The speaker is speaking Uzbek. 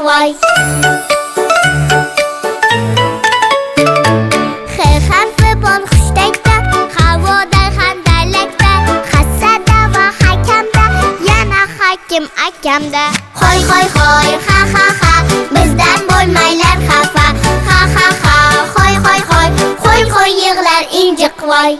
voy. Xerxan futbol xushtayda, havoda handalakda, hassada va hakamda, yana hakim akamda. Hoy hoy hoy, ha ha ha, bizdan bo'lmaylar xafa. Ha ha ha, hoy hoy hoy, qo'y qo'y yig'lar injiq voy.